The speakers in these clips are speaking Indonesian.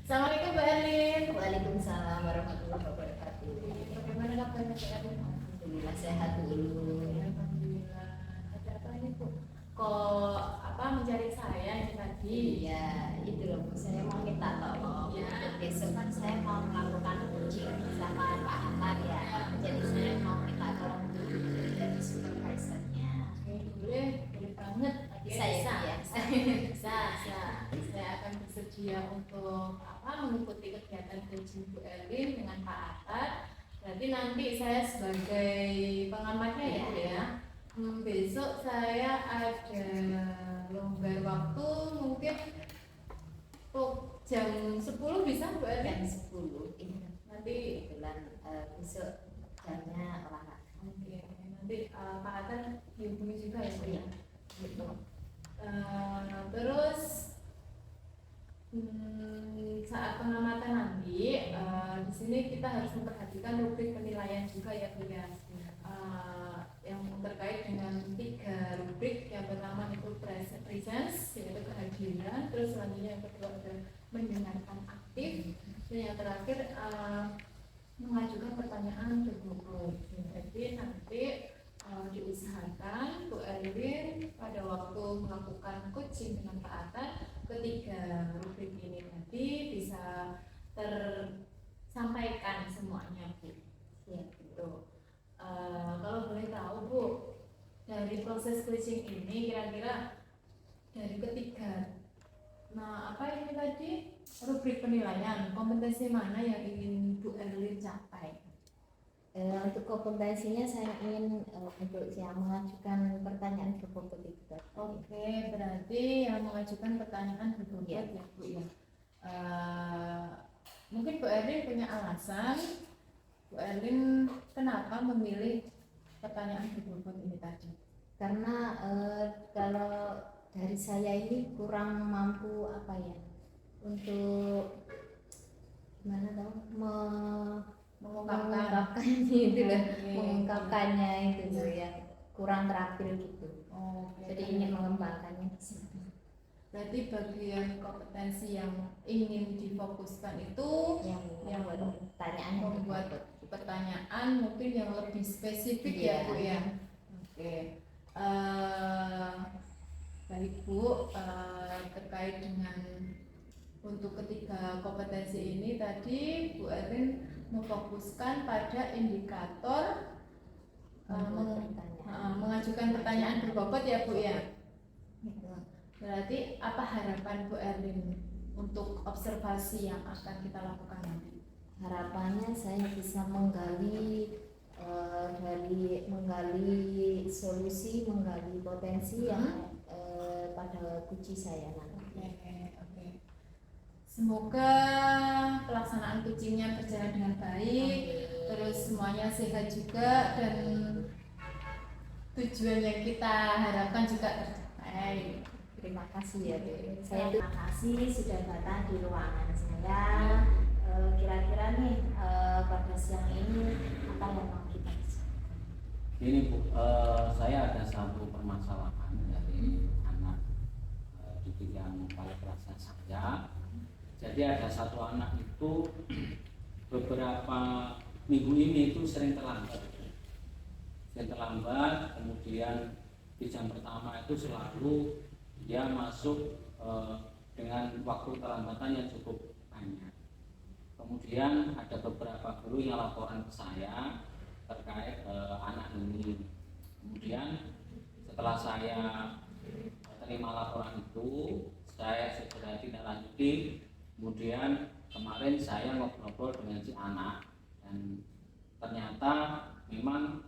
Assalamualaikum Mbak Erlin. Waalaikumsalam warahmatullahi wabarakatuh. Bagaimana kabarnya Mbak Erlin? Alhamdulillah sehat dulu. Alhamdulillah. Ada apa ini Bu? Kok mencari saya ini tadi? Iya, itu loh Bu. Saya mau minta tolong. Ya. Besok kan saya mau melakukan coaching sama Pak Ahmad ya. Jadi saya mau minta tolong dulu dari supervisornya. Oke, boleh banget. Bisa ya? Bisa. Saya akan bersedia untuk mengikuti kegiatan coaching Bu Erlin dengan Pak Ahmad. Berarti nanti saya sebagai pengamatnya ya Bu ya. Besok saya ada longgar waktu mungkin jam 10 bisa Bu Erlin? Jam 10. Nanti Kebetulan besok jamnya olahraga. oke, nanti Pak Ahmad dihubungi juga ya Bu ya. Gitu. Terus saat pengamatan nanti di sini kita harus memperhatikan rubrik penilaian juga ya Bu ya. Yang terkait dengan 3 rubrik. Yang pertama itu presence, yaitu kehadiran. Terus selanjutnya yang kedua ada mendengarkan aktif. Dan yang terakhir mengajukan pertanyaan terbuka. Jadi nanti diusahakan Bu Erlin pada waktu melakukan coaching dengan Pak Atan, ketiga rubrik ini tadi bisa tersampaikan semuanya Bu. Ya, gitu. Kalau boleh tahu Bu, dari proses coaching ini kira-kira dari ketiga, ini tadi rubrik penilaian, kompetensi mana yang ingin Bu Erlin capai? Untuk kompetensinya saya ingin untuk yang mengajukan pertanyaan berbobot itu. Oke, berarti yang mengajukan pertanyaan berbobot ya Bu ya. Mungkin Bu Erlin punya alasan Bu Erlin kenapa memilih pertanyaan berbobot ini tadi? Karena kalau dari saya ini kurang mampu untuk gimana mengungkapkannya itu loh, mengungkapkannya itu loh yang kurang terampil gitu. Jadi ingin mengembangkannya di situ. Berarti bagian kompetensi yang ingin difokuskan itu yang membuat pertanyaan mungkin yang lebih spesifik ya Bu ya. Oke. Baik Bu, terkait dengan untuk ketiga kompetensi ini tadi Bu Erlin memfokuskan pada indikator mengajukan pertanyaan berbobot ya Bu ya. Berarti apa harapan Bu Erlin untuk observasi yang akan kita lakukan nanti? Harapannya saya bisa menggali solusi, menggali potensi yang pada kunci saya nanti. Oke. Semoga pelaksanaan coachingnya berjalan dengan baik, terus semuanya sehat juga dan tujuan yang kita harapkan juga tercapai. Terima kasih ya Bu. Saya terima kasih sudah datang di ruangan saya. Kira-kira nih pada siang ini apa yang mau kita bicarakan? Ini Bu, saya ada satu permasalahan dari anak didik yang paling kelasnya saya. Jadi ada satu anak itu beberapa minggu ini itu sering terlambat, kemudian di jam pertama itu selalu dia masuk dengan waktu terlambatan yang cukup banyak. Kemudian ada beberapa guru yang laporan ke saya terkait anak ini. Kemudian setelah saya terima laporan itu, saya segera tidak lanjuti. Kemudian kemarin saya ngobrol dengan si anak dan ternyata memang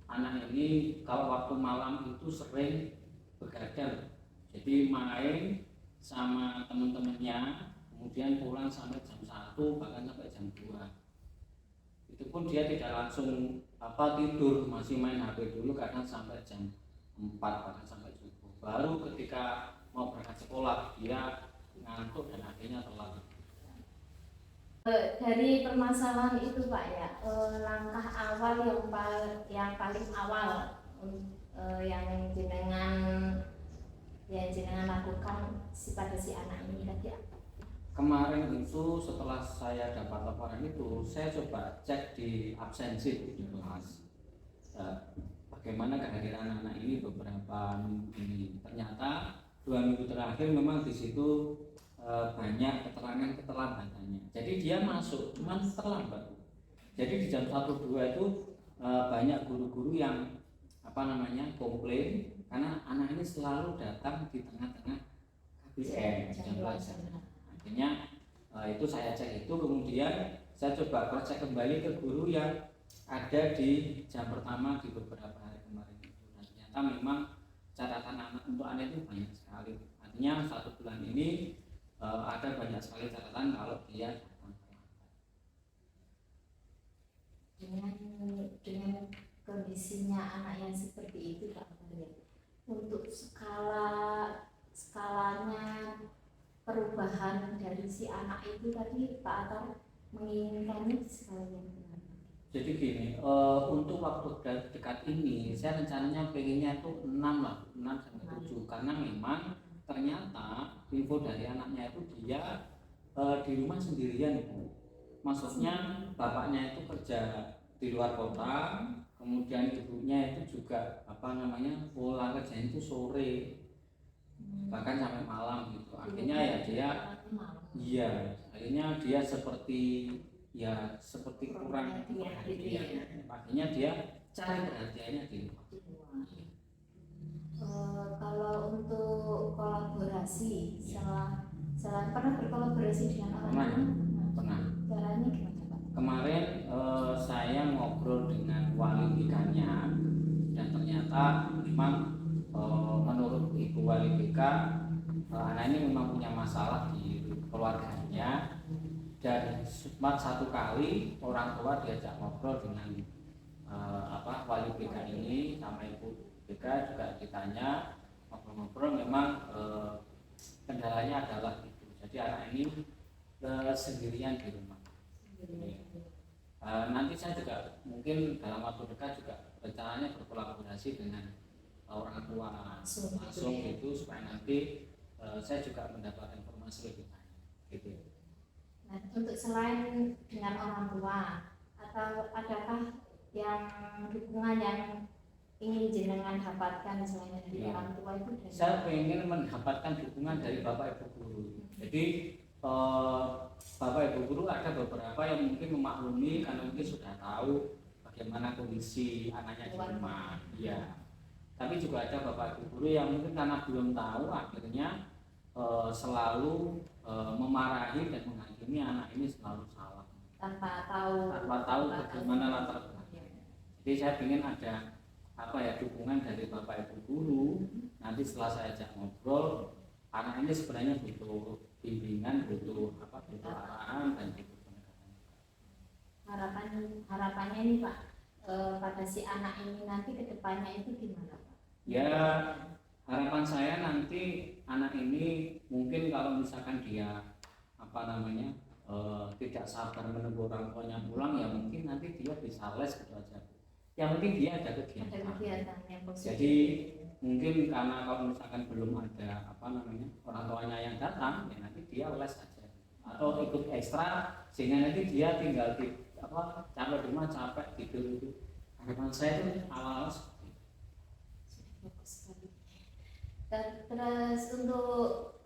anak ini kalau waktu malam itu sering begadang. Jadi main sama teman-temannya, kemudian pulang sampai jam 1 bahkan sampai jam 2. Itu pun dia tidak langsung tidur, masih main HP dulu kadang sampai jam 4 bahkan sampai subuh. Baru ketika mau berangkat sekolah dia ngantuk dan akhirnya telat. Dari permasalahan itu Pak ya, langkah awal yang paling awal yang jenengan lakukan pada si anak ini tadi apa? kemarin itu setelah saya dapat laporan itu, saya coba cek di absensi di kelas. Bagaimana kehadiran anak ini beberapa minggu ini. Ternyata 2 minggu terakhir memang di situ banyak keterangan keterlambatannya. Jadi dia masuk cuman terlambat. Jadi di jam 1-2 itu banyak guru-guru yang komplain karena anak ini selalu datang di tengah-tengah KBM jam belajar. Akhirnya itu saya cek itu, kemudian saya coba cek kembali ke guru yang ada di jam pertama di beberapa hari kemarin itu. Dan ternyata memang catatan anak untuk anak itu banyak sekali. Artinya 1 bulan ini ada banyak sekali catatan kalau dia datang terlambat. Dengan kondisinya anak yang seperti itu Pak Arya, untuk skalanya perubahan dari si anak itu tadi Pak Atar menginginkannya di skala yang berapa? Jadi gini, untuk waktu dekat ini saya rencananya pengennya itu 6 sampai 7 karena memang ternyata info dari anaknya itu dia di rumah sendirian Ibu. Maksudnya bapaknya itu kerja di luar kota, kemudian ibunya itu juga pulang kerjanya itu sore, bahkan sampai malam gitu. Akhirnya dia seperti kurang perhatian. Akhirnya dia cari perhatiannya di luar. Kalau untuk kolaborasi, selain pernah berkolaborasi dengan orang lain? Pernah. Caranya gimana Pak? Kemarin saya ngobrol dengan wali BK-nya dan ternyata memang menurut Ibu Wali BK anak ini memang punya masalah di keluarganya, dan sempat 1 kali orang tua diajak ngobrol dengan wali BK ini sama Ibu BK juga ditanya, ngobrol-ngobrol memang kendalanya adalah itu. Jadi anak ini sendirian di rumah. Nanti saya juga mungkin dalam waktu dekat juga rencananya berkolaborasi dengan orang tua langsung gitu supaya nanti saya juga mendapat informasi lebih banyak gitu. Nah, untuk selain dengan orang tua, atau adakah yang dukungan yang ingin jenengan dapatkan selain dari orang tua itu? Saya ingin mendapatkan dukungan dari Bapak Ibu guru. Jadi Bapak Ibu guru ada beberapa yang mungkin memaklumi karena mungkin sudah tahu bagaimana kondisi anaknya di rumah. Iya. Tapi juga ada Bapak Ibu guru yang mungkin karena belum tahu akhirnya selalu memarahi dan menghakimi anak ini selalu salah. Tanpa tahu bagaimana latar belakangnya. Jadi saya ingin ada dukungan dari Bapak Ibu guru. Nanti setelah saya ajak ngobrol, anak ini sebenarnya butuh bimbingan, butuh arahan dan butuh pendekatan. Harapannya nih Pak, pada si anak ini nanti kedepannya itu gimana Pak? Ya, harapan saya nanti anak ini mungkin kalau misalkan dia tidak sabar menunggu orang tuanya pulang, ya mungkin nanti dia bisa les gitu aja. Yang penting dia ada kegiatan yang positif. Jadi mungkin karena kalau misalkan belum ada orang tuanya yang datang, ya nanti dia les aja atau ikut ekstra sehingga nanti dia tinggal capek di rumah, capek tidur itu. Harapan saya itu awal-awal seperti itu. Terus untuk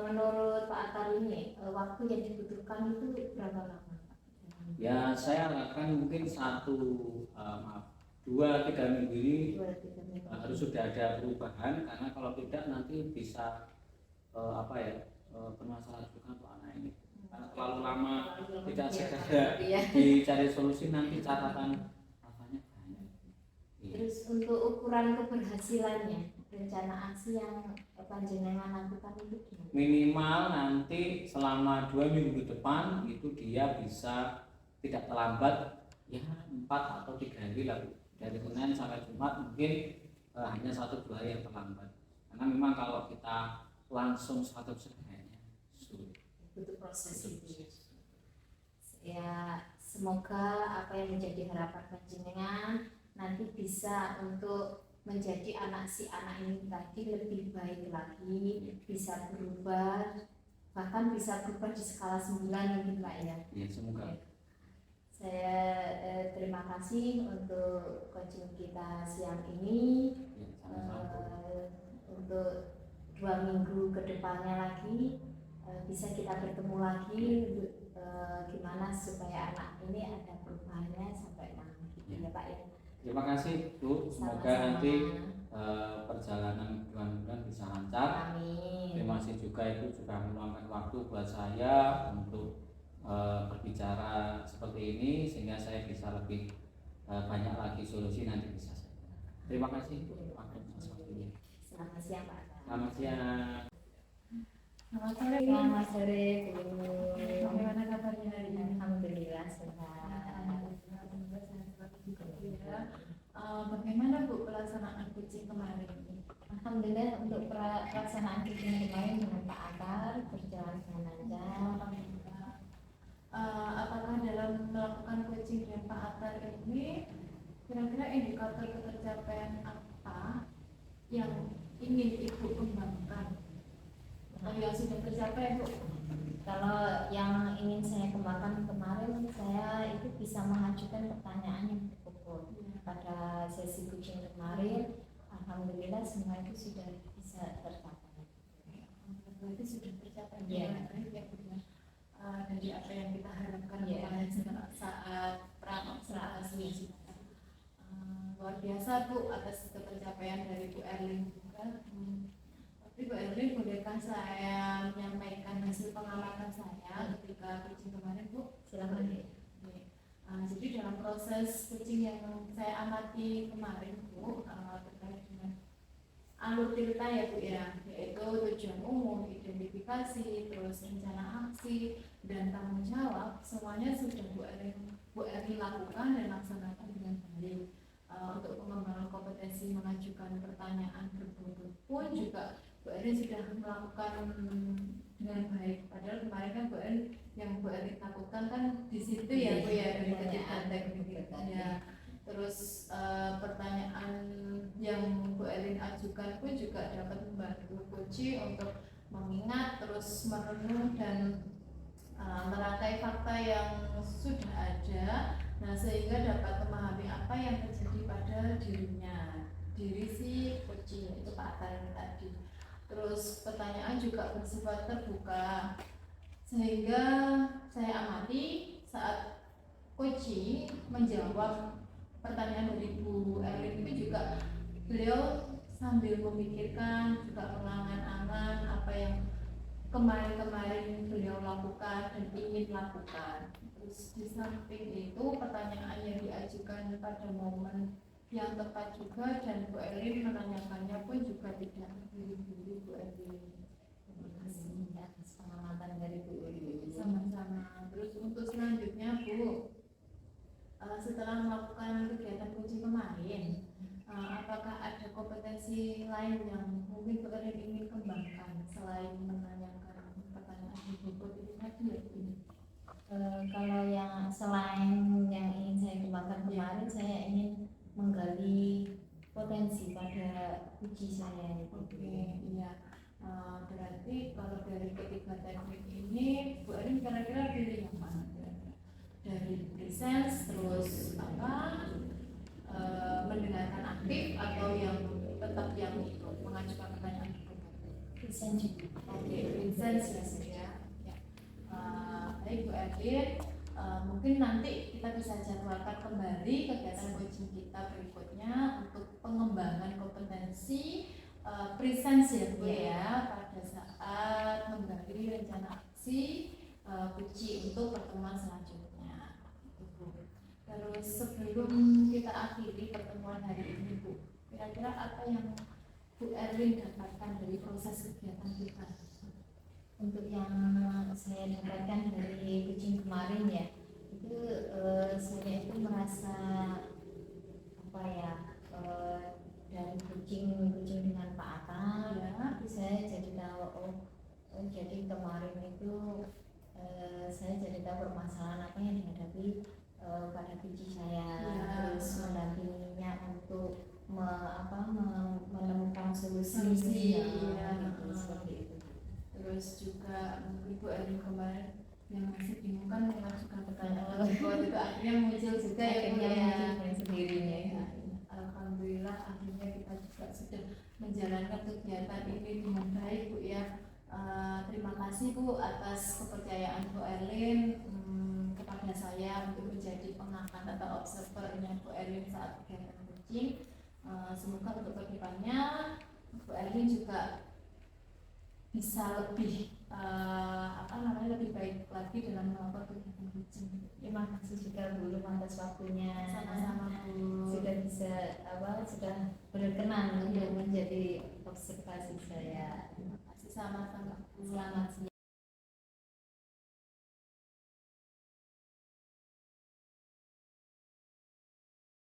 menurut Pak Atar ini waktu yang dibutuhkan itu berapa lama Pak? Ya saya harapkan mungkin 2-3 minggu ini harus sudah ada perubahan, karena kalau tidak nanti bisa bermasalah juga untuk anak ini. Karena terlalu lama tidak segera dicari solusi, nanti catatan rasanya banyak. Terus untuk ukuran keberhasilannya, rencana aksi yang panjenengan lakukan itu gimana? Minimal nanti selama 2 minggu depan itu dia bisa tidak terlambat ya 4 atau 3 hari lah, dari Senin sampai Jumat mungkin hanya 1-2 hari yang terlambat, karena memang kalau kita langsung 100% kayaknya sulit, butuh proses itu ya. Semoga apa yang menjadi harapan panjenengan nanti bisa untuk menjadi si anak ini tadi lebih baik lagi, bisa berubah bahkan bisa berubah di skala 9 mungkin Pak ya. Ya, semoga. Saya terima kasih untuk coaching kita siang ini. Ya, sama-sama. Untuk 2 minggu ke depannya lagi bisa kita bertemu lagi untuk gimana supaya anak ini ada perubahannya sampai nanti ya Pak ya. Terima kasih Bu, semoga Sama-sama. nanti perjalanan mudah-mudahan bisa lancar. Amin. Terima kasih juga Ibu sudah meluangkan waktu buat saya untuk berbicara seperti ini sehingga saya bisa lebih banyak lagi solusi nanti bisa saya. Terima kasih Bu atas waktunya. Selamat siang Pak. Selamat siang. Selamat sore. Selamat sore Bu. Bagaimana kabarnya hari ini? Alhamdulillah sehat. Bagaimana Bu pelaksanaan coaching kemarin? Alhamdulillah untuk pelaksanaan coaching kemarin dengan Pak Akar berjalan dengan lancar. Apakah dalam melakukan coaching dengan Pak Atar ini kira-kira indikator ketercapaian apa yang ingin Ibu kembangkan atau yang sudah tercapai Bu? Kalau yang ingin saya kembangkan kemarin, saya itu bisa mengajukan pertanyaan yang berbobot pada sesi coaching kemarin. Alhamdulillah semua itu sudah bisa tercapai. Berarti sudah tercapai Iya. ya Bu ya. Dari apa yang kita harapkan Iya. kemarin saat praksi. Luar biasa Bu atas ketercapaian dari Bu Erlin juga. Tapi Bu Erlin, bolehkah saya menyampaikan hasil pengamatan saya ketika coaching kemarin Bu? Silakan. Oke. Jadi dalam proses coaching yang saya amati kemarin Bu, terkait dengan alur cerita ya Bu ya, yaitu tujuan umum, identifikasi, terus rencana aksi, dan tanggung jawab, semuanya sudah Bu Erlin lakukan dan laksanakan dengan baik. Untuk pengembangan kompetensi mengajukan pertanyaan berbobot pun juga Bu Erin sudah melakukan dengan baik. Padahal kemarin kan Bu Erin yang Bu Erin lakukan kan di situ ya Bu ya, dari ketiga teknik ya. Terus pertanyaan yang Bu Erin ajukan pun juga dapat membantu coach untuk mengingat, terus merenung dan merangkai fakta yang sudah ada. Nah, sehingga dapat memahami apa yang terjadi pada diri si coaching itu Pak Atar tadi. Terus pertanyaan juga bersifat terbuka, sehingga saya amati saat coaching menjawab pertanyaan dari Bu Erlin itu juga beliau sambil memikirkan, juga mengangan-angan apa yang kemarin-kemarin beliau lakukan dan ingin lakukan. Terus di samping itu pertanyaan yang diajukan pada momen yang tepat juga, dan Bu Erlin menanyakannya pun juga tidak terburu-buru Bu Erlin. Terima kasih atas pengamatan dari Bu Uli. Sama-sama. Terus untuk selanjutnya Bu, setelah melakukan kegiatan coaching kemarin, apakah ada kompetensi lain yang mungkin Bu Erlin ingin kembangkan selain menanyakan pertanyaan berbobot itu tadi ya Bu? Kalau yang selain yang ingin saya kembangkan kemarin, saya ingin menggali potensi pada uji saya. Oke, iya. Berarti kalau dari ketiga teknik ini Bu Erin kira-kira pilih yang mana? Dari presence, terus mendengarkan aktif, atau yang tetap yang itu mengajukan pertanyaan berbobot? Presence. Oke, presence ya. Baik Bu Erlin, mungkin nanti kita bisa jadwalkan kembali kegiatan coaching kita berikutnya untuk pengembangan kompetensi presence ya Bu ya, pada saat menggali rencana aksi coaching untuk pertemuan selanjutnya. Terus sebelum kita akhiri pertemuan hari ini Bu, kira-kira apa yang Bu Erlin dapatkan dari proses kegiatan kita? Untuk yang saya dapatkan dari coaching kemarin ya, itu saya itu merasa dari coaching dengan Pak Atar ya, itu saya jadi tahu jadi kemarin itu saya jadi tahu permasalahan apa yang dihadapi pada coaching saya ya. Terus mendampinginya untuk menemukan solusi ya, gitu, seperti itu. Terus juga mungkin itu akhirnya muncul juga ya Bu akhirnya ya. muncul dengan sendirinya. Ya, alhamdulillah akhirnya kita juga sudah menjalankan kegiatan ini dengan baik Bu ya. Terima kasih Bu atas kepercayaan Bu Erlin kepada saya untuk menjadi pengamat atau observernya Bu Erlin saat kegiatan kucing. Semoga untuk kedepannya Bu Erlin juga bisa lebih lebih baik lagi dalam melakukan kegiatan kucing. Terima kasih juga Bu Lum atas waktunya. Sama-sama Bu. Sudah bisa sudah berkenan untuk menjadi observasi saya. Terima kasih sama-sama Bu. Selamat siang.